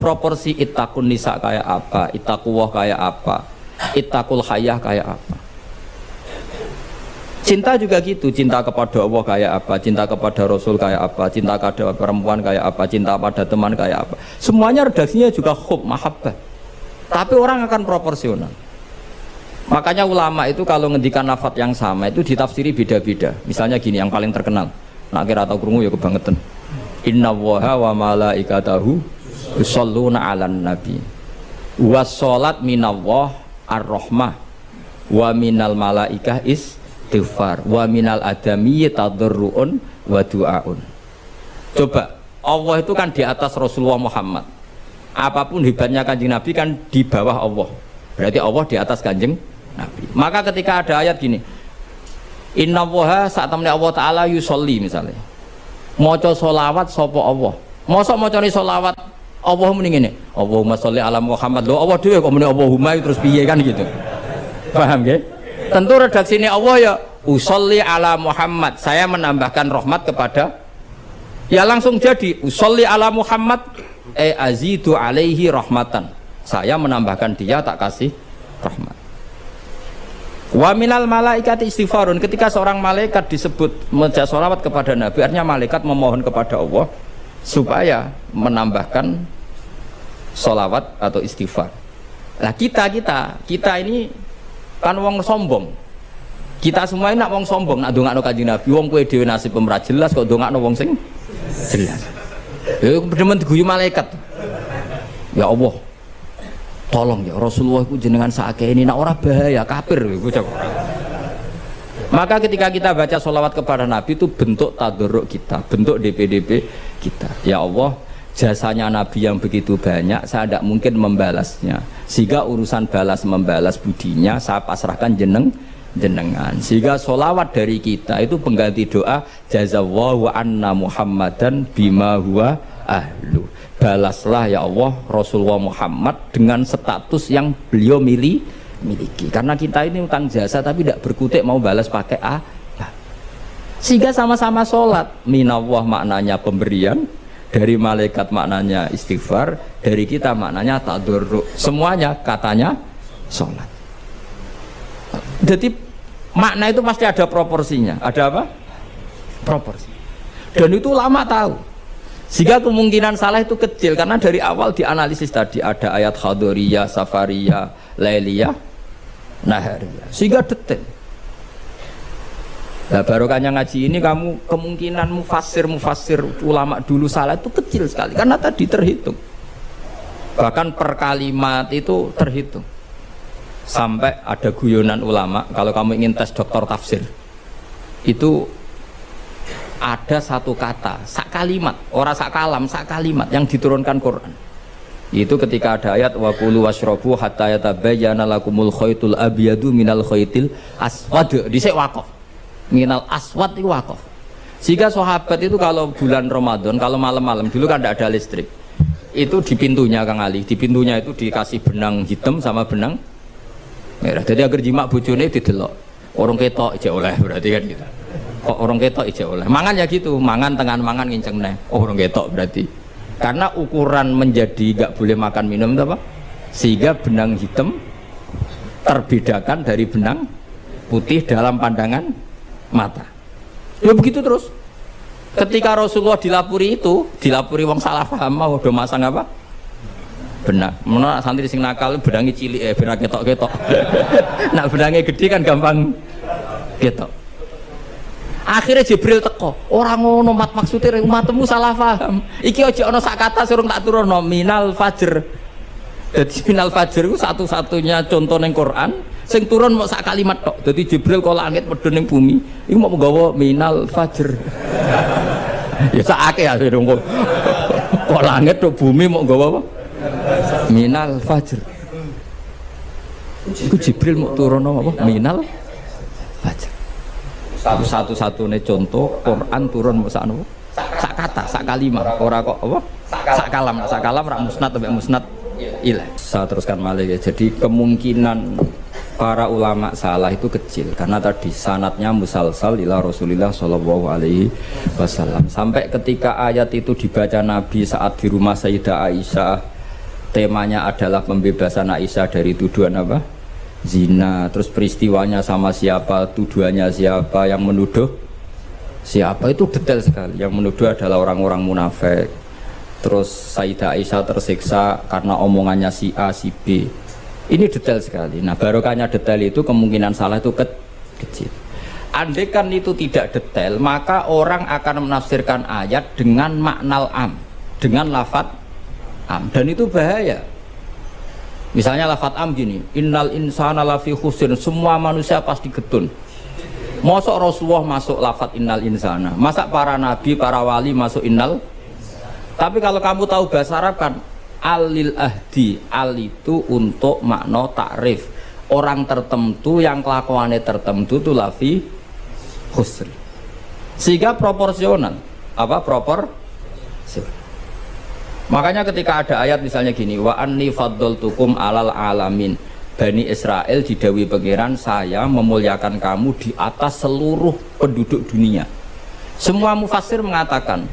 proporsi ittaqun nisa kayak apa, ittaqullah kayak apa, ittaqul hayah kayak apa. Cinta juga gitu, cinta kepada Allah kayak apa, cinta kepada Rasul kayak apa, cinta kepada perempuan kayak apa, cinta pada teman kayak apa. Semuanya redaksinya juga hub, mahabbah. Tapi orang akan proporsional. Makanya ulama itu kalau ngendikan lafadz yang sama itu ditafsiri beda-beda. Misalnya gini, yang paling terkenal, nak kira atau krungu ya kebangetan. Inna Allaha wa malaikatahu yusholluna 'alan nabi. Was-sholat minallah ar-rahmah wa minal malaikah istighfar wa minal adami tadarruun wa du'aun. Coba, Allah itu kan di atas Rasulullah Muhammad. Apapun hebatnya Kanjeng Nabi kan di bawah Allah. Berarti Allah di atas Kanjeng Nabi. Maka ketika ada ayat gini, Inna Allaha saat temennya Allah Ta'ala yusolli misalnya, maca sholawat sopo Allah. Mosok maca sholawat Allah mending ini, Allahumma sholli ala Muhammad. Loh Allah dhewe kok muni Allahumma terus piye kan gitu. Paham nggih? Tentu redaksine Allah ya usolli ala Muhammad. Saya menambahkan rahmat kepada, ya langsung jadi usolli ala Muhammad azidu alaihi rahmatan. Saya menambahkan dia tak kasih rahmat. Wa minal malaikati istighfarun. Ketika seorang malaikat disebut membaca sholawat kepada Nabi, artinya malaikat memohon kepada Allah supaya menambahkan sholawat atau istighfar. Nah kita ini kan wong sombong. Kita semua ini nak wong sombong, nak dongakno Kanjeng Nabi, wong kowe dhewe nasib ora jelas kok dongakno wong sing jelas. Ya demen diguyu malaikat. Ya Allah, tolong ya Rasulullah itu jenengan saake ini nak ora bahaya kafir. Maka ketika kita baca sholawat kepada Nabi itu bentuk tadarruk kita, bentuk DPDP kita. Ya Allah, jasanya Nabi yang begitu banyak, saya tidak mungkin membalasnya. Sehingga urusan balas membalas budinya saya pasrahkan jenengan. Sehingga sholawat dari kita itu pengganti doa jazallahu anna Muhammadan bima huwa ahlu. Balaslah ya Allah Rasulullah Muhammad dengan status yang beliau miliki. Karena kita ini utang jasa tapi tidak berkutik mau balas pakai apa. Sehingga sama-sama sholat. Minallah maknanya pemberian, dari malaikat maknanya istighfar, dari kita maknanya tadarruk. Semuanya katanya sholat. Jadi makna itu pasti ada proporsinya. Ada apa? Proporsi. Dan itu lama tahu. Sehingga kemungkinan salah itu kecil karena dari awal dianalisis tadi ada ayat hadoriyah, safariyah, lailiyah, nahariyah. Sehingga detail. Nah, barokahnya ngaji ini kamu kemungkinan mufassir ulama dulu salah itu kecil sekali karena tadi terhitung. Bahkan per kalimat itu terhitung. Sampai ada guyonan ulama kalau kamu ingin tes doktor tafsir itu ada satu kata, sak kalimat, ora sak kalam, sak kalimat yang diturunkan Quran. Itu ketika ada ayat wa kulu washrabu hatta yatabayyana lakumul khaytul abyadu minal khaytil aswad. Dhisik waqaf. Minal aswad itu waqaf. Sehingga sahabat itu kalau bulan Ramadan, kalau malam-malam dulu kan tidak ada listrik. Itu di pintunya Kang Ali, di pintunya itu dikasih benang hitam sama benang merah. Jadi agar jimak bojone didelok. Orang ketok ijek oleh berarti kan gitu. Kok orang ketok ijek oleh. Mangan ya gitu, mangan tengah mangan nginceng neh. Oh orang ketok berarti. Karena ukuran menjadi gak boleh makan minum itu apa? Sehingga benang hitam terbedakan dari benang putih dalam pandangan mata. Ya begitu terus. Ketika Rasulullah dilapuri itu, dilapuri wong salah paham mau do masang apa? Benang. Menurut santri sing nakal benangnya cilik benang ketok-ketok. Nah benangnya gede kan gampang ketok. Akhirnya Jibril teko, orang ngono mat maksudnya umatmu salah paham. Iki aja ana sak kata surung tak turunno minal fajr. Jadi minal fajr itu satu-satunya contoh ning Quran sing turun mau sak kalimat tok. Jadi Jibril kok langit medhun ning bumi, iku mau nggawa minal fajr. Ya sakake ya kok langit tok bumi mau nggawa apa? Minal fajr. Iku Jibril mau turun apa? Minal fajr. Satu-satunya contoh Quran turun sak kata, sak kalimat, ora kok apa? Sak kalam rak musnad sampai musnad ilah. Saya teruskan malih ya. Jadi kemungkinan para ulama salah itu kecil karena tadi sanadnya musalsal ila Rasulillah sallallahu alaihi wasallam. Sampai ketika ayat itu dibaca Nabi saat di rumah Sayyidah Aisyah temanya adalah pembebasan Aisyah dari tuduhan apa? Zina. Terus peristiwanya sama siapa, tuduhannya siapa, yang menuduh siapa, itu detail sekali. Yang menuduh adalah orang-orang munafik. Terus Sayyidah Aisyah tersiksa karena omongannya si A, si B. Ini detail sekali. Nah, barokahnya detail itu kemungkinan salah itu kecil. Andai kan itu tidak detail, maka orang akan menafsirkan ayat dengan makna am, dengan lafadz am, dan itu bahaya. Misalnya lafadz am gini, innal insana lafi khusrin, semua manusia pasti getun. Mosok Rasulullah masuk lafadz innal insana, masa para nabi, para wali masuk innal. Tapi kalau kamu tahu bahasa Arab kan alil ahdi, al itu untuk makna takrif, orang tertentu yang kelakuannya tertentu itu lafi khusri, sehingga proporsional. Apa proporsional? Makanya ketika ada ayat misalnya gini, wa anni faddaltukum alal alamin, Bani Israel didawi pangeran, saya memuliakan kamu di atas seluruh penduduk dunia. Semua mufassir mengatakan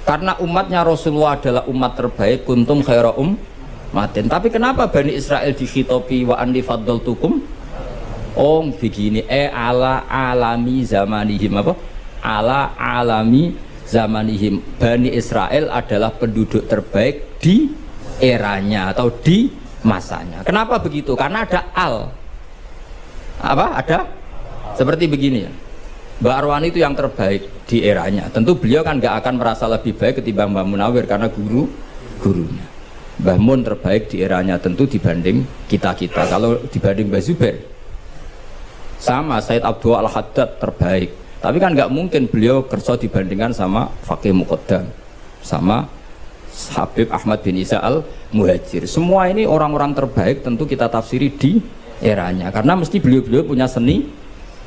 karena umatnya Rasulullah adalah umat terbaik, kuntum khaira ummatin. Tapi kenapa Bani Israel dikhitopi wa anni faddaltukum? Oh begini, ala alami zamanihim, apa? Ala alami zamanihim. Bani Israel adalah penduduk terbaik di eranya atau di masanya. Kenapa begitu? Karena ada al. Apa? Ada? Seperti begini ya. Mbak Arwani itu yang terbaik di eranya. Tentu beliau kan nggak akan merasa lebih baik ketimbang Mbak Munawir karena gurunya. Mbah Mun terbaik di eranya tentu dibanding kita-kita. Kalau dibanding Mbah Zubair sama Said Abdul Al-Haddad terbaik, tapi kan nggak mungkin beliau kerja dibandingkan sama Faqih Muqaddam, sama Habib Ahmad bin Isa Al-Muhajir. Semua ini orang-orang terbaik tentu kita tafsiri di eranya, karena mesti beliau-beliau punya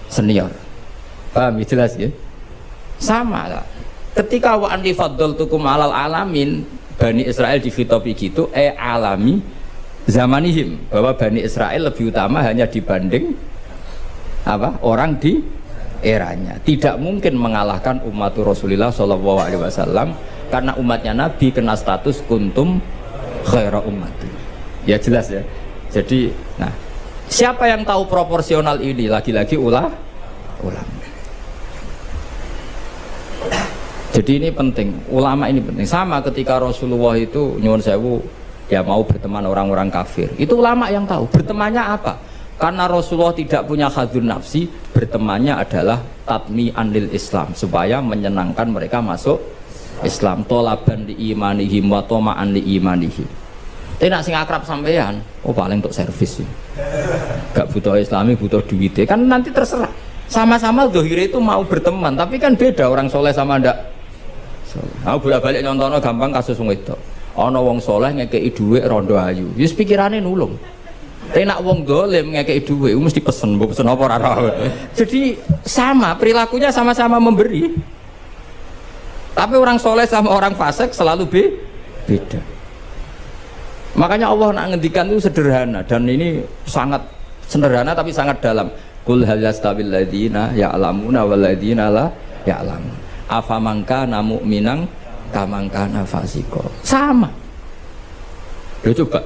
senior. Paham? Jelas ya? Sama lah. Ketika wa anni faddaltukum alal alamin, Bani Israel dikhitopi gitu, alami zamanihim, bahwa Bani Israel lebih utama hanya dibanding apa? Orang di eranya. Tidak mungkin mengalahkan umat Rasulullah SAW, karena umatnya Nabi kena status kuntum khaira ummati. Ya jelas ya. Jadi, nah, siapa yang tahu proporsional ini? Lagi-lagi ulama. Jadi ini penting, ulama ini penting. Sama ketika Rasulullah itu nyuwun sewu, ya mau berteman orang-orang kafir. Itu ulama yang tahu. Bertemannya apa? Karena Rasulullah tidak punya hadzun nafsi, bertemannya adalah tatmi'an lil Islam, supaya menyenangkan mereka masuk Islam, tolaban li imanihim wa toma'an li imanihim. Tapi nak sing akrab sampean, oh paling untuk servis sih. Gak butuh Islami, butuh duitnya. Kan nanti terserah. Sama-sama dohire itu mau berteman, tapi kan beda orang soleh sama ndak. Aku bolak-balik nyontono gampang kasus wong itu. Ana wong soleh ngekeki dhuwit rondo ayu. Wis pikirane nulung. Tapi nak wong dolim ngekeki dhuwit mesti pesen apa ora ora. Jadi sama, perilakunya sama-sama memberi. Tapi orang soleh sama orang fasik selalu beda. Makanya Allah nak ngendikan itu sederhana, dan ini sangat sederhana tapi sangat dalam. Qul hal yastawil ladzina ya'lamuna wal ladzina la ya'lamun. Afaman kana mu'minan kaman kana fasiqo. Sama. Lho coba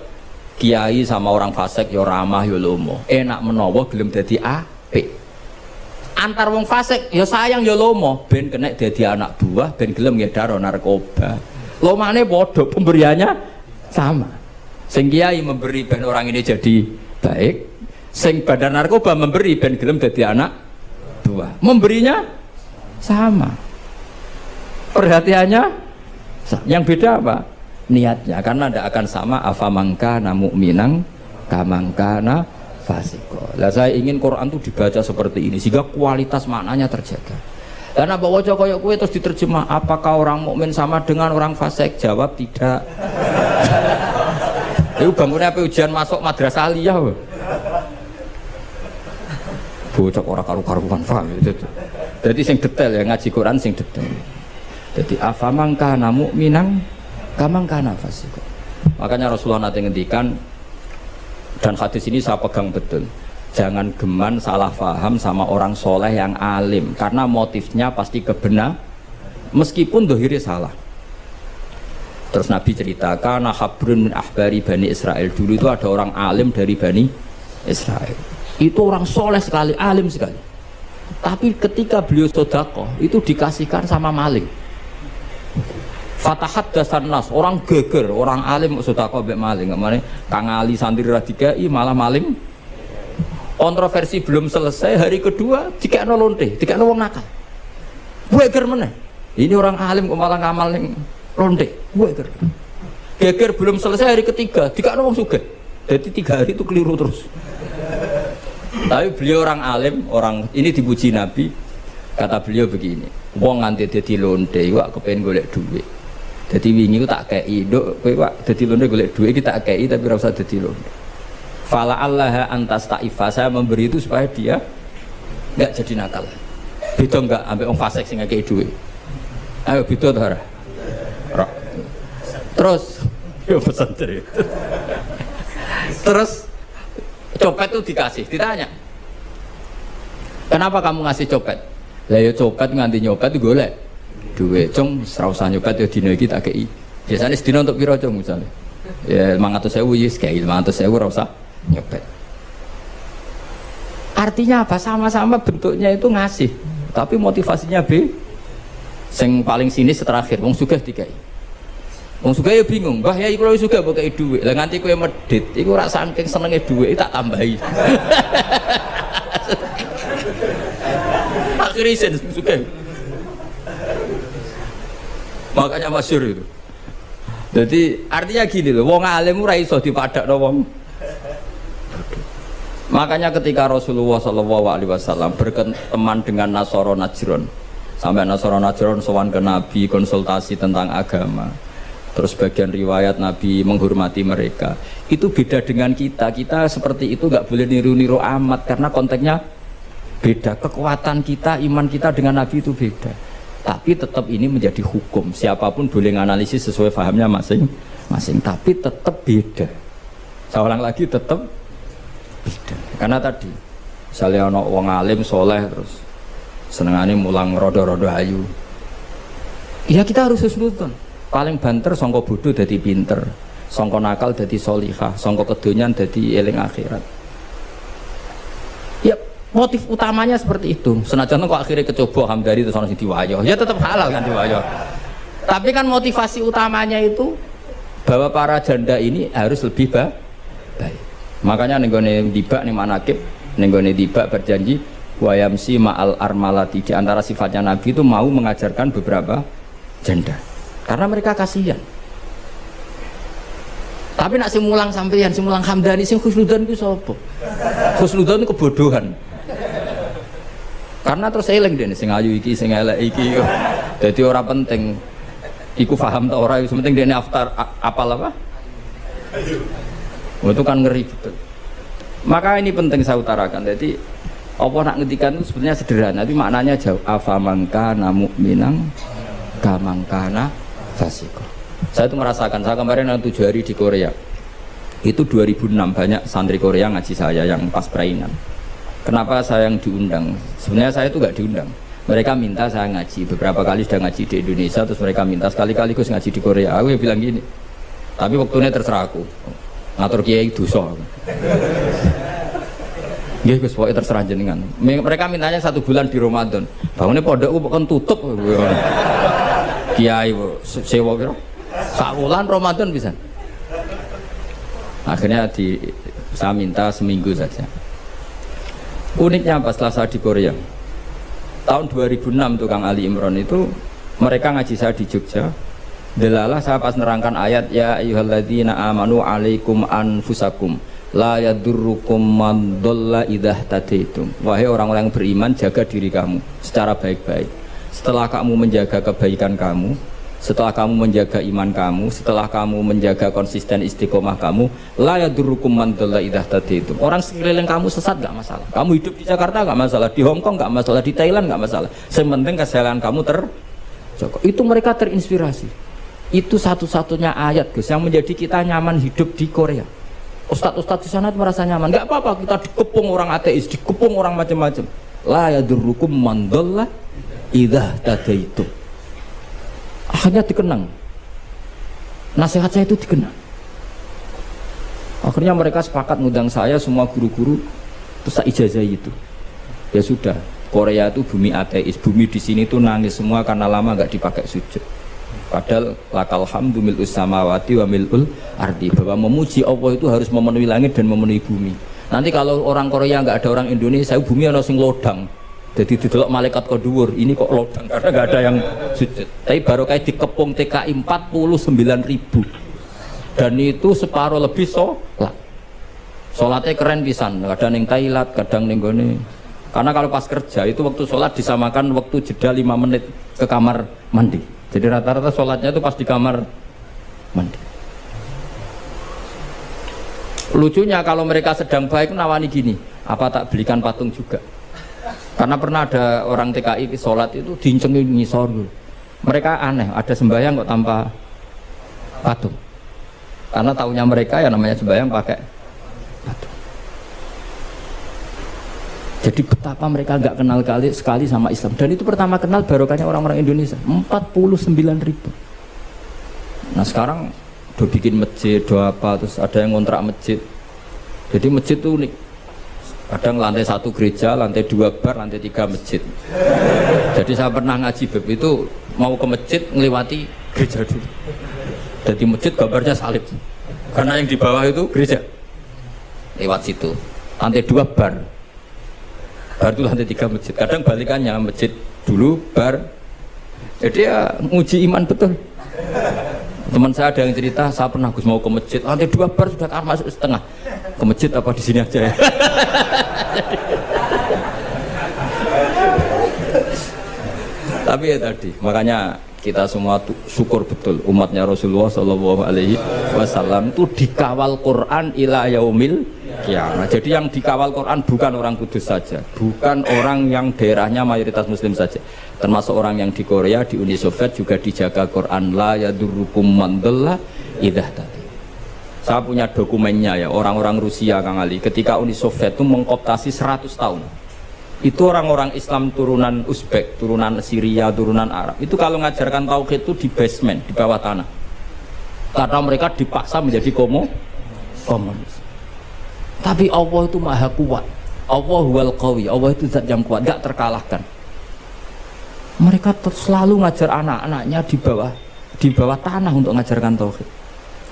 kiai sama orang fasik ya ramah ya lomo. Enak menawa gelem dadi apik. Antar wong fasik ya sayang ya lomo, ben kena dadi anak buah, ben gelem ngedaro narkoba. Lomane padha, pemberiannya sama. Sing kiai memberi ben orang ini jadi baik, sing badan narkoba memberi ben gelem dadi anak buah. Memberinya sama. Perhatiannya yang beda apa? Niatnya, karena tidak akan sama. Afamangka namu minang kamangkana fasiko. Lah saya ingin Quran itu dibaca seperti ini sehingga kualitas maknanya terjaga. Karena bawa koyok kue terus diterjemah, apakah orang mukmin sama dengan orang fasik? Jawab tidak. Itu bangunnya apa ujian masuk madrasah aliyah. Bocok orang karu-karuan, paham itu. Jadi sing detail ya, ngaji Quran sing detail. Jadi afamangka namu minang kamangkana fasiko. Makanya Rasulullah nanti ngendikan, dan hadis ini saya pegang betul, jangan geman salah paham sama orang soleh yang alim, karena motifnya pasti kebenar meskipun dohiri salah. Terus Nabi cerita, karena habrun min ahbari Bani Israel, dulu itu ada orang alim dari Bani Israel. Itu orang soleh sekali, alim sekali. Tapi ketika beliau sedekah itu dikasihkan sama maling. Fatahat dasan nas, orang geger, orang alim sedekah mbek maling. Kemana Kang Ali santri radikai malah maling. Kontroversi belum selesai, hari kedua dikekno lonte, dikekno wong nakal. Geger meneh. Ini orang alim kok malah ngamaling lonte. Geger belum selesai, hari ketiga dikekno wong sugih. Jadi 3 hari itu keliru terus. Tapi beliau orang alim, orang ini dipuji Nabi. Kata beliau begini, wong nganti dadi lonte iku kepen golek duit. Dadi wingi ku tak kei, nduk kowe wak dadi lonte golek duit iki tak kei tapi ora usah dadi lonte. Fala Allah antas ta'ifa, saya memberi itu supaya dia enggak jadi nakal. Beda enggak ambek wong fasik sing ngekei duit. Ayo beda ta ora? Ora. Terus yo pesan dari. Terus copet itu dikasih, ditanya, kenapa kamu ngasih copet? Lah ya copet nganti nyopet itu golek duit, cung ora usah nyopet ya dina iki tak kei. Biasane sedina untuk piro cung misale? Ya 500.000 wis kei 500.000 ora usah nyopet. Artinya apa? Sama-sama bentuknya itu ngasih, tapi motivasinya B. Sing paling sinis terakhir, wong sugih dikai. Wong sugih ya bingung, mbah ya kalau sugih mbok kei dhuwit. Lah nganti kowe medhit, iku ora saking senenge dhuwit tak tambahi. Akhirnya isen sugih. Makanya masyhur itu. Jadi artinya gini loh, wong alim ora iso dipadakno wong. Makanya ketika Rasulullah SAW berteman dengan Nasara Najron, sampai Nasara Najron sowan ke Nabi konsultasi tentang agama. Terus bagian riwayat Nabi menghormati mereka. Itu beda dengan kita. Kita seperti itu nggak boleh niru-niru amat karena konteksnya beda. Kekuatan kita, iman kita dengan Nabi itu beda. Tapi tetap ini menjadi hukum. Siapapun boleh menganalisis sesuai fahamnya masing-masing. Tapi tetap beda. Saya ulang lagi, tetap beda. Karena tadi misalnya ono wong alim soleh terus senengane mulang rodo-rodo ayu. Ya kita harus husnudon. Paling banter sangka bodoh dadi pinter, sangka nakal dadi solihah, sangka kedonyan dadi eling akhirat. Ya motif utamanya seperti itu. Senajan kok akhirnya kecoba hamdari terus ono sing diwayo. Ya tetap halal kan diwayo. Tapi kan motivasi utamanya itu bahwa para janda ini harus lebih baik. Makanya nenggone dibak ning manakib, nenggone dibak berjanji wayamsi ma'al armalati. Di antara sifatnya Nabi itu mau mengajarkan beberapa janda. Karena mereka kasihan. Tapi nak simulang sampeyan, simulang hamdani, sing khusnudan itu sapa? Khusnudan itu kebodohan. Karena terus eling dene sing ayu iki, sing elek iki. Dadi ora penting iku paham ta ora, penting dene aftar apal apa? Oh, itu kan ngeri betul. Maka ini penting saya utarakan. Jadi apa nak ngendikan itu sebenarnya sederhana, tapi maknanya jauh. Afamangka mu'minang kamangkana fasiko. Saya itu merasakan, saya kemarin 7 hari di Korea. Itu 2006 banyak santri Korea ngaji saya yang pas perainan. Kenapa saya yang diundang? Sebenarnya saya itu gak diundang. Mereka minta saya ngaji. Beberapa kali sudah ngaji di Indonesia, terus mereka minta sekali-kali gus ngaji di Korea. Aku ya bilang gini. Tapi waktunya terserah aku. Ngatur kiai dosa. Nggih Gus, pokoke terserah jenengan. Mereka mintanya 1 bulan di Ramadan. Bangunnya pondokku kan tutup. Kiai sewa kira. Sak wulan Ramadan bisa. Akhirnya saya minta seminggu saja. Uniknya apa setelah saya di Korea? Tahun 2006 tukang Ali Imran itu mereka ngaji saya di Jogja. Delalah saya pas nerangkan ayat ya ayyuhalladzina amanu alaikum anfusakum la yadurrukum man dhalla idza tadaitum. Wahai orang-orang yang beriman, jaga diri kamu secara baik-baik. Setelah kamu menjaga kebaikan kamu, setelah kamu menjaga iman kamu, setelah kamu menjaga konsisten istiqomah kamu, la yadurrukum man dhalla idza tadaitum. Orang sekeliling kamu sesat enggak masalah. Kamu hidup di Jakarta enggak masalah, di Hong Kong enggak masalah, di Thailand enggak masalah. Yang penting kesehatan kamu terjaga. Itu mereka terinspirasi. Itu satu-satunya ayat Gus yang menjadi kita nyaman hidup di Korea. Ustadz-ustadz di sana merasa nyaman. Enggak apa-apa kita dikepung orang ateis, dikepung orang macam-macam. La yadurrukum man dhalla idza tadaitum. Akhirnya dikenang. Nasihat saya itu dikenal. Akhirnya mereka sepakat ngundang saya semua guru-guru, terus tak ijazahi itu. Ya sudah, Korea itu bumi ateis, bumi di sini tuh nangis semua karena lama nggak dipakai sujud. Padahal lakal hamdu mil'us samawati wa mil'ul ardi, bahwa memuji Allah itu harus memenuhi langit dan memenuhi bumi. Nanti kalau orang Korea nggak ada orang Indonesia, bumi ana sing lodang. Jadi didelok malaikat kok dhuwur, ini kok lodang karena nggak ada yang sujud. Tapi baru kayak dikepung TKI 49.000. Dan itu separuh lebih sholat. Sholatnya keren pisan, kadang ning Thailand, kadang ning gone. Karena kalau pas kerja itu waktu sholat disamakan waktu jeda 5 menit ke kamar mandi. Jadi rata-rata sholatnya itu pas di kamar mandi. Lucunya kalau mereka sedang baik nawani gini, apa tak belikan patung juga? Karena pernah ada orang TKI sholat itu diincengin ngisor. Mereka aneh, ada sembahyang kok tanpa patung. Karena tahunya mereka ya namanya sembahyang pakai patung. Jadi betapa mereka nggak kenal sekali sama Islam. Dan itu pertama kenal barokahnya orang-orang Indonesia 49.000. Nah sekarang udah bikin masjid, udah apa, terus ada yang ngontrak masjid. Jadi masjid itu unik. Kadang lantai 1 gereja, lantai 2 bar, lantai 3 masjid. Jadi saya pernah ngaji beb itu mau ke masjid ngelewati gereja dulu. Jadi masjid gambarnya salib. Karena yang di bawah itu gereja. Lewat situ. Lantai 2 bar. Bar itu lantai 3 masjid. Kadang balikannya masjid dulu bar. Jadi ya nguji iman betul. Teman saya ada yang cerita, saya pernah Gus mau ke masjid, lantai 2 bar sudah kan masuk setengah. Ke masjid apa di sini aja ya? Tapi ya tadi, makanya kita semua syukur betul umatnya Rasulullah Shallallahu Alaihi Wasallam itu dikawal Quran ila yaumil kiamat. Jadi yang dikawal Quran bukan orang Kudus saja, bukan orang yang daerahnya mayoritas Muslim saja, termasuk orang yang di Korea, di Uni Soviet juga dijaga Quran. La yadurrukum man dhalla idza tadi. Saya punya dokumennya ya, orang-orang Rusia Kang Ali ketika Uni Soviet itu mengkooptasi 100 tahun. Itu orang-orang Islam turunan Uzbek, turunan Syria, turunan Arab. Itu kalau ngajarkan tauhid itu di basement, di bawah tanah. Karena mereka dipaksa menjadi komunis. Tapi Allah itu maha kuat. Allah wal qawi, Allah itu zat yang kuat, gak terkalahkan. Mereka selalu ngajar anak-anaknya di bawah tanah untuk ngajarkan tauhid.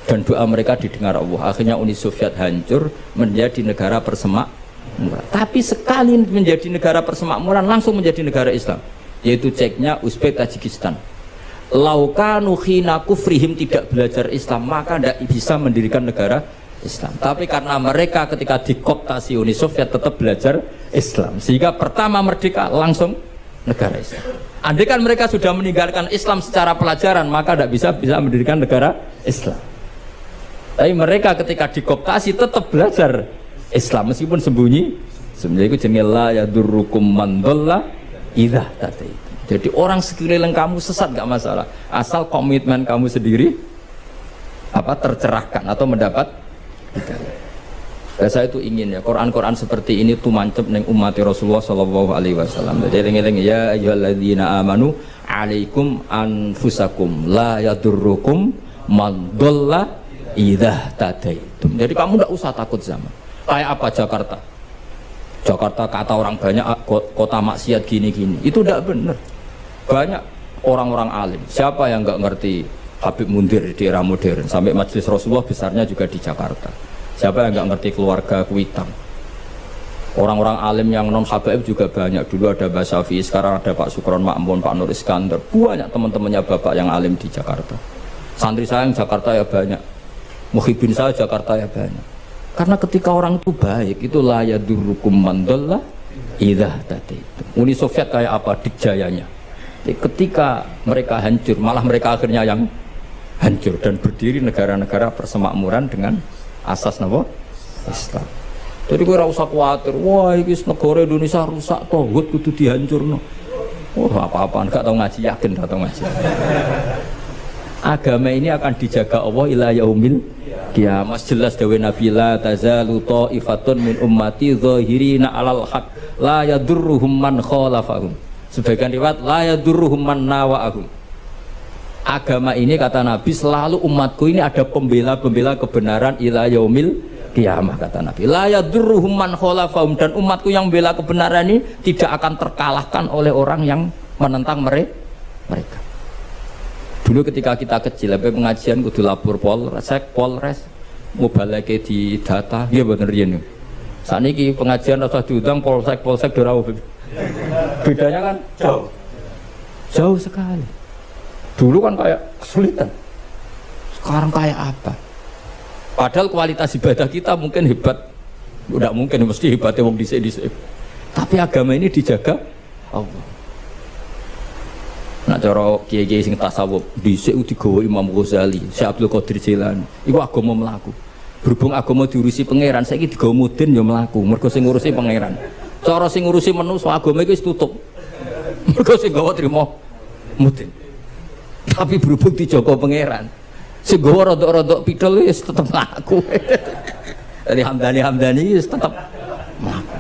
Dan doa mereka didengar Allah. Akhirnya Uni Soviet hancur menjadi negara persemakmuran. Tapi sekali menjadi negara persemakmuran langsung menjadi negara Islam, yaitu Ceknya, Uzbek, Tajikistan. Laukanu khina kufrihim tidak belajar Islam maka tidak bisa mendirikan negara Islam. Tapi karena mereka ketika dikooptasi Uni Soviet tetap belajar Islam, sehingga pertama merdeka langsung negara Islam. Andai kan mereka sudah meninggalkan Islam secara pelajaran maka tidak bisa mendirikan negara Islam. Tapi mereka ketika dikooptasi tetap belajar Islam meskipun sembunyi. Sebenarnya itu jenenge la yadurrukum man dhalla idza tadaitum. Jadi orang sekeliling kamu sesat gak masalah, asal komitmen kamu sendiri tercerahkan atau mendapat hidayah. Saya itu ingin ya Quran-Quran seperti ini tuh mancep neng umat Rasulullah Shallallahu Alaihi Wasallam. Jadi eling-eling ya ayyuhalladzina amanu alaikum anfusakum la yadurrukum man dhalla idza tadaitum. Jadi kamu tidak usah takut zaman. Kayak apa Jakarta? Jakarta kata orang banyak kota maksiat gini-gini. Itu tidak benar. Banyak orang-orang alim. Siapa yang nggak ngerti Habib Mundir di era modern? Sampai Majelis Rasulullah besarnya juga di Jakarta. Siapa yang nggak ngerti keluarga Kuitang? Orang-orang alim yang non Habaib juga banyak. Dulu ada Mbak Syafi'i, sekarang ada Pak Sukron Makmun, Pak Nur Iskandar. Banyak teman-temannya bapak yang alim di Jakarta. Santri saya yang Jakarta ya banyak. Muhibin saya Jakarta ya banyak. Karena ketika orang itu baik, itu la yadurrukum man dhalla idza tadaitum. Uni Soviet kayak apa dikjayanya? Ketika mereka hancur, malah mereka akhirnya yang hancur dan berdiri negara-negara persemakmuran dengan asas napa? Islam. Jadi gue ora usah khawatir, wah ini negara Indonesia rusak tauhid kudu dihancurno. Oh apa-apaan, gak tau ngaji, yakin gak tau ngaji. Agama ini akan dijaga Allah ila yaumil kiamat. Jelas dawe Nabi la tazalu ta'ifatun min ummati zahirina 'alal haq la yadurruhum man khalafahum. Sebagian riwayat la yadurruhum man nawa'ahum. Agama ini kata Nabi selalu umatku ini ada pembela-pembela kebenaran ila yaumil kiamah kata Nabi. La yadurruhum man khalafahum, dan umatku yang bela kebenaran ini tidak akan terkalahkan oleh orang yang menentang mereka. Dulu ketika kita kecil, pengajian kudu lapor Polres, mubalake di data, iya bener ini. Saat ini pengajian rasa diundang polsek dorau. Bedanya kan jauh sekali. Dulu kan kayak kesulitan, sekarang kayak apa? Padahal kualitas ibadah kita mungkin hebat, udah mungkin mesti hebatnya wong dhisik-dhisik. Tapi agama ini dijaga Allah. Nak cara kiai-kiai sing tasawuf dhisik digawa Imam Ghazali, Syekh Abdul Qadir Jilani. Iku agama mlaku. Berhubung agama diurusi pangeran, saiki digawa mudin ya mlaku. Mergo sing ngurusi pangeran. Cara sing ngurusi manusa agama iki wis tutup. Mergo sing gawa trimo mudin. Tapi berhubung dijaga pangeran, sing gawa rodok-rodok pidol wis tetep mlaku. Jadi Hamdani wis tetep mlaku.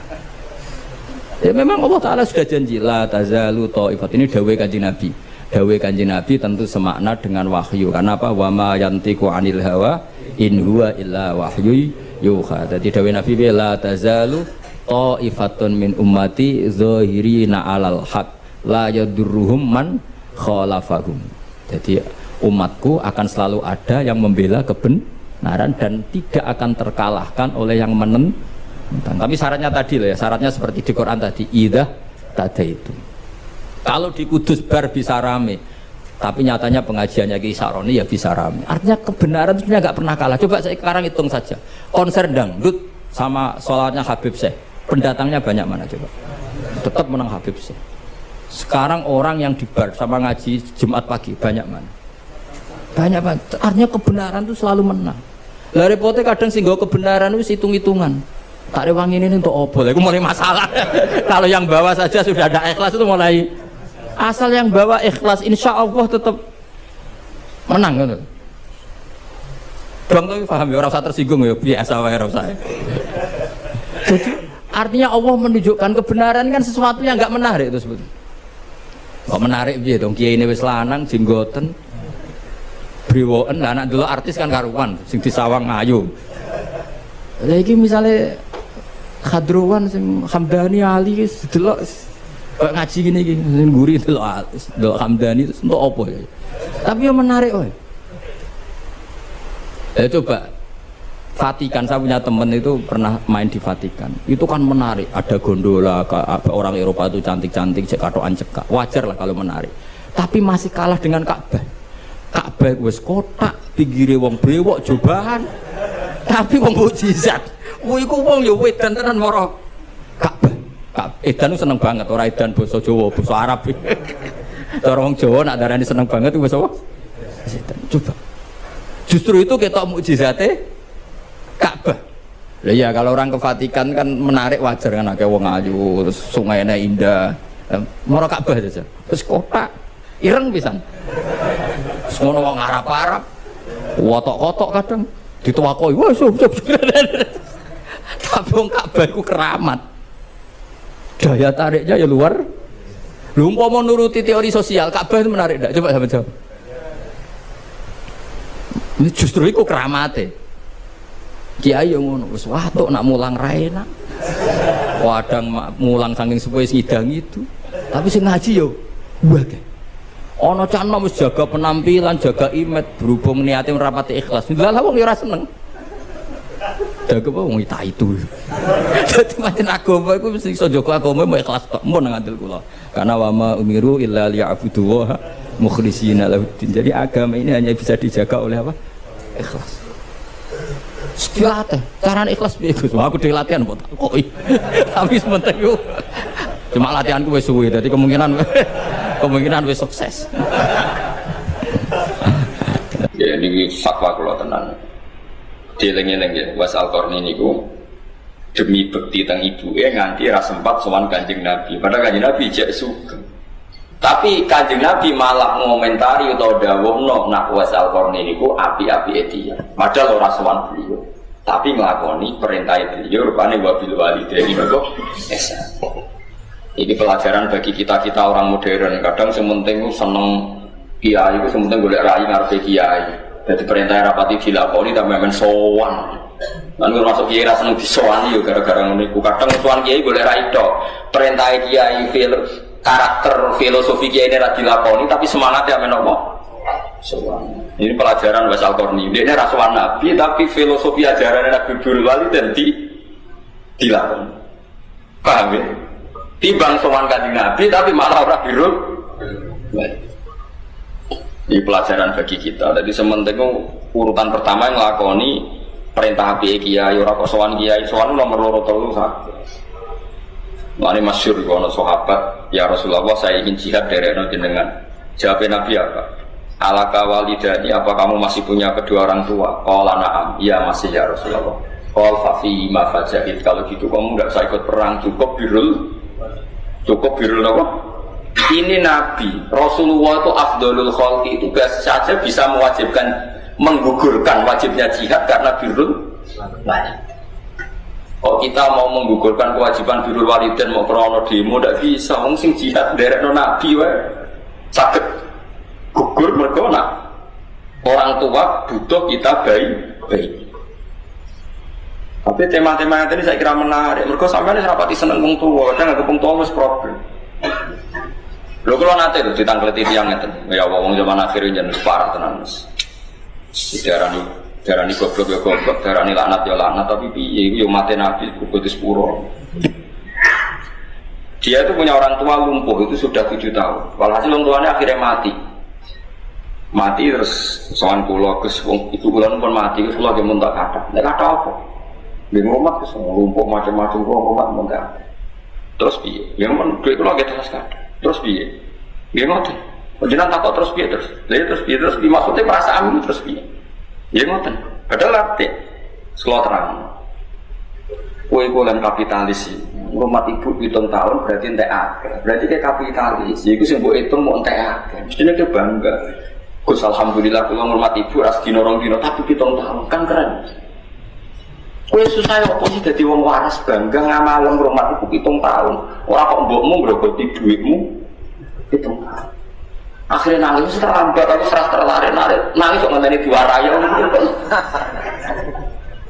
Ya memang Allah Ta'ala sudah janji la tazalu ta'ifat, ini dawai kanjeng Nabi. Dawai kanjeng Nabi tentu semakna dengan wahyu. Karena apa? Wa ma yantiqu 'anil hawa in huwa illa wahyu yuha. Jadi dawai Nabi la tazalu ta'ifatun min ummati zahirina 'alal haq la yadurruhum man khalafahum. Jadi umatku akan selalu ada yang membela kebenaran dan tidak akan terkalahkan oleh yang menentang. Tapi syaratnya tadi loh ya, syaratnya seperti di Quran tadi, idah tadi itu. Kalau di Kudus bar bisa rame, tapi nyatanya pengajiannya Ki Saroni ya bisa rame. Artinya kebenaran sebenarnya nggak pernah kalah. Coba saya sekarang hitung saja, konser dangdut sama sholatnya Habib Syekh, pendatangnya banyak mana coba? Tetap menang Habib Syekh. Sekarang orang yang di bar sama ngaji Jumat pagi banyak mana? Banyak banget. Artinya kebenaran itu selalu menang. Lah repotnya kadang sehingga kebenaran itu hitung-hitungan. Tak ada wangi ini untuk opo. Itu mulai masalah. Kalau yang bawa saja sudah ada ikhlas itu mulai. Asal yang bawa ikhlas, insya Allah tetap menang kan? Bang tapi paham ya, orang usah tersinggung ya, biasa wae ora usah. Jadi artinya Allah menunjukkan kebenaran kan sesuatu yang nggak menarik itu sebetulnya. Kok menarik piye dong, kiai ini wis lanang jenggoten briwoken, lah anak dulu artis kan karuan sing disawang ayu. Lah iki misale Khadrowan sing Hamdani Ali delok ngaji gini iki nguri delok Hamdani itu untuk apa ya? Tapi yang menarik wae. Coba Vatikan, saya punya temen itu pernah main di Vatikan. Itu kan menarik, ada gondola, orang Eropa itu cantik-cantik, cekatoan cekak. Wajar lah kalau menarik. Tapi masih kalah dengan Ka'bah. Ka'bah wis kotak, pinggire wong brewok cobaan. Tapi wong mukjizat. Iku wong ya wedan tenan mara Ka'bah. Edan seneng banget, ora edan basa Jawa, basa Arab. Cara wong Jawa nak darani seneng banget itu basa apa? Coba. Justru itu ketok mukjizate Ka'bah. Lah ya kalau orang ke Vatikan kan menarik, wajar kan, akeh wong ayu, terus sungainya indah. Mara Ka'bah saja. Terus kotak ireng pisan. Semua wong Arab-Arab. Wotok-kotok kadang dituwakoi. Wah, tapi wong Ka'bah iku keramat. Daya tariknya ya luar. Lho umpama nuruti teori sosial, Ka'bah itu menarik enggak? Coba sampeyan jawab. Ini justru iku keramate. Kiai yang ngono wis watuk nak mulang ra enak. Wadang mulang saking sepuhe ngidang itu. Tapi sing ngaji yo wae. Ana cah nom wis jaga penampilan, jaga image, berhubung niate ora pati ikhlas. Lah wong yo ora seneng. Jaga wong itu. Dadi pancen agama iku mesti iso jaga agama mau ikhlas tok. Mun ngandel kula. Karena wa ma umiru illa liya'budu wa mukhlishina lahuddin. Jadi agama ini hanya bisa dijaga oleh apa? Ikhlas. Dilatih, caranya ikhlas piye Gus? Aku dhewe latihan mbok takoki. Tapi sementing yo cuma latihanku wis suwe, dadi kemungkinan wis sukses. Ya ini fatwa kula tenan. Dieling-eling ya, Was Al-Qarni niku demi bekti teng ibuke nganti ra sempat sowan Kanjeng Nabi. Padahal Kanjeng Nabi jek sugeng. Tapi Kanjeng Nabi malah ngomentari utawa dawuhno nak Was Al-Qarni niku api-api dia. Padahal ora sowan beliau. Tapi nglakoni perintah beliau rupane wabil walidaini niku ihsan. Ini pelajaran bagi kita-kita orang modern. Kadang sementing seneng kiai itu sementara golek rai ngarepe kiai. Jadi perintah rapati dilakoni tapi men sowan. Lan masuk kiai ra seneng disowani yo gara-gara ngono iku. Kadang sowan kiai golek rai tok. Perintah kiai karakter filosofi kiai ini ra dilakoni tapi semangatnya men apa? Sowan. Ini pelajaran Wes Al-Qarni. Dia ini rasuan Nabi tapi filosofi ajaran Nabi Birrul Walidain dilakoni. Paham ya? Timbang sowan Kanjeng Nabi tapi malah ora birrul walidain. Ini pelajaran bagi kita. Jadi sementing urutan pertama yang ngelakoni perintah api kiai, ora kok sowan kiai, sowan nomor loro telu sak. Mane masyhur kono sahabat, ya Rasulullah saya ingin jihad derekno jenengan. Jawab Nabi apa? Alaka walidani, apa kamu masih punya kedua orang tua? Qala na'am, iya masih ya Rasulullah. Qal fa fi ma fajahid, kalau gitu kamu enggak usah ikut perang, cukup birrul apa? Ini Nabi, Rasulullah itu afdolul khalqi itu saja bisa mewajibkan, menggugurkan wajibnya jihad karena birrul walidain. Kalau kita mau menggugurkan kewajiban birrul walidain mau krono demo tidak bisa, wong sing jihad derekno Nabi wae saged gugur mergo nak orang tua butuh kita baik. Tapi tema-tema ini saya kira menarik, mergo sampeyan wis rapati seneng wong tua, kadang anggap wong tua wis problem. Lho kalau nanti itu ditangkleti tiang itu, ya wong zaman akhir ini jangan parah tenan mas. Darani goblok ya goblok, darani laknat ya laknat, tapi piye yo mate Nabi kudu sepuro. Dia itu punya orang tua lumpuh itu sudah 7 tahun. Walhasil orang tuanya akhirnya mati terus sowan kula Gus ibu kula pun mati terus kula ge muntak kata. Nek kata apa? Di rumah Gus lumpuh macam-macam kula rumah muntak. Terus piye? Ya men duit kula ge terus kata. Terus piye? Nggih ngoten. Panjenengan takok terus piye terus? Lha terus piye terus dimaksudnya perasaan terus piye? Nggih ngoten. Padahal ate kula terang. Kowe lan kapitalis iki. Rumah ibu 7 tahun berarti entek akeh. Berarti ke kapitalis. Iku sing mbok hitung mau entek akeh. Mestine ke bangga. Gus alhamdulillah kula ngurmat ibu ras dina rong dina tapi 7 tahun kan keren. Kowe susah opo sih dadi wong waras bangga ngamalem ngurmat ibu 7 tahun. Ora kok mbokmu ngrogoti dhuwitmu 7 tahun. Akhirnya nangis terlambat, aku serah terlari-lari nangis kok ngenteni diwarai.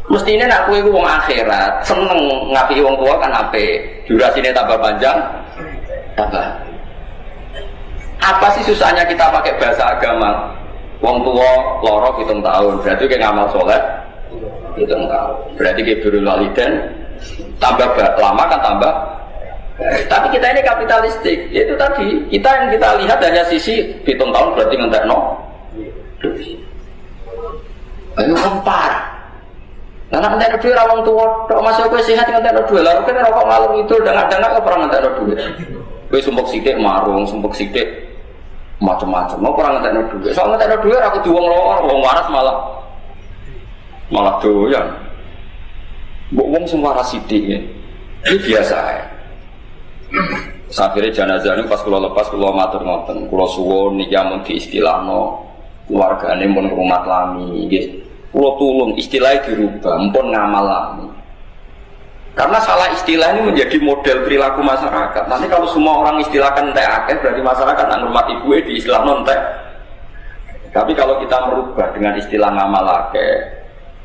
Mestinya nak kowe wong akhirat seneng ngapi wong tua kan apik. Durasine tambah panjang tambah. Apa sih susahnya kita pakai bahasa agama? Wong tua loro 7 tahun, berarti kayak ngamal soleh 7 tahun. Berarti kayak birrul walidain tambah lama kan tambah. Tapi kita ini kapitalistik. Itu tadi kita yang kita lihat hanya sisi 7 tahun berarti ngentekno. Ayo parah. Karena ngentekno duit ra wong tuwa, tok masuk kowe sehat ngentekno duit. Lah kene rokok ngalur itu dengak-dengak kok ora ngentekno duit. Kowe sumpek sithik marung, sumpek sithik macam-macam. Mau kurang ngentekno duit. Soal ngentekno duit aku di wong loro, wong waras malah doyan. Mbok wong sing waras sithik ya. Ini biasa ya. Akhirnya jenazah ini pas kula lepas kula matur ngoten, kula suwun niki amun diistilahno keluargane mun rumat lami nggih. Kula tulung istilahnya dirubah, mpun ngamal lami. Karena salah istilah ini menjadi model perilaku masyarakat. Nanti kalau semua orang istilahkan entek akeh berarti masyarakat nak ngurmat ibu di istilah entek. Tapi kalau kita merubah dengan istilah ngamal akeh,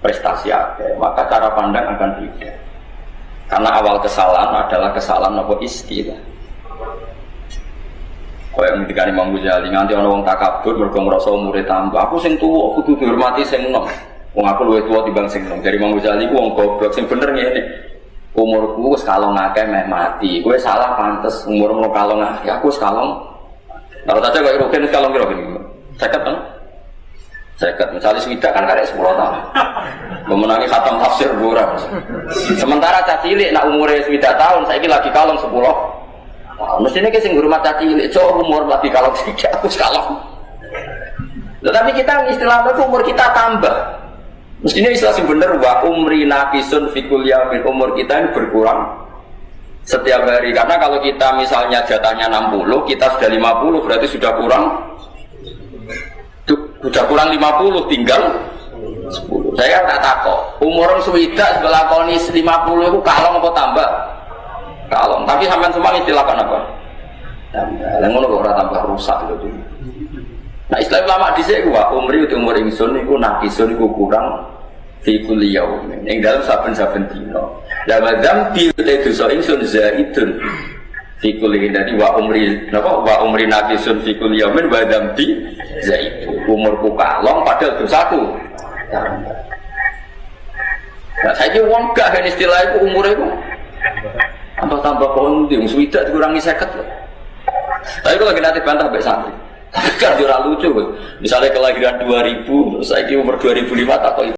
prestasi akeh, maka cara pandang akan beda. Karena awal kesalahan adalah kesalahan apa istilah. Kaya ngendikane Imam Ghazali nganti ana wong takabur mergo ngrasa umure tambah. Aku sing tuwa kudu dihormati sing enom. Wong aku luwih tuwa timbang sing enom. Dari Imam Ghazali ku wong goblok sing bener ngene. Umurku wis kalong akeh meh mati. Kowe salah pantes umurmu kalong akeh. Aku wis kalong. Kalau saja kok rugen wis kalong piro ben? 50 kan? 50 misalnya swidak kan karek 10 tahun. Memenangi khatam tafsir ora. Sementara cah cilik nak umure 7 tahun saiki lagi kalong 10. Nah, mestinya kita sing hormat cah cilik, cowok umur lagi kalong 3 aku kalong. Tetapi kita istilahnya umur kita tambah. Mestinya istilah sing bener wa umri naqisun fi kulli yaumin, umur kita ini berkurang setiap hari. Karena kalau kita misalnya jatahnya 60, kita sudah 50 berarti sudah kurang 50 tinggal 10. Saya tak takut. Umur swidak sebelah konis 50 itu kalong apa tambah? Kalong. Tapi sampai semua istilahkan apa? Tambah. Yang ngono kok ora tambah rusak itu. Nah istilah ulama dhisik ku wa umri umur ingsun niku nakisun niku kurang fi kulli yaumin. Ing dalam saben-saben dina. La madam bi dosa ingsun zaidun fi kulli dadi wa umri napa wa umri nakisun fi kulli yaumin wa dambi zaidun. Umurku kalong padahal dosaku. Nah, saiki wong gak kan istilah iku umure iku tambah pohon ndi swidak dikurangi 50. Tapi kalau lagi nanti bantah mbek santri. Kan ora lucu. Misalnya kelahiran 2000 terus saiki umur 2005 tak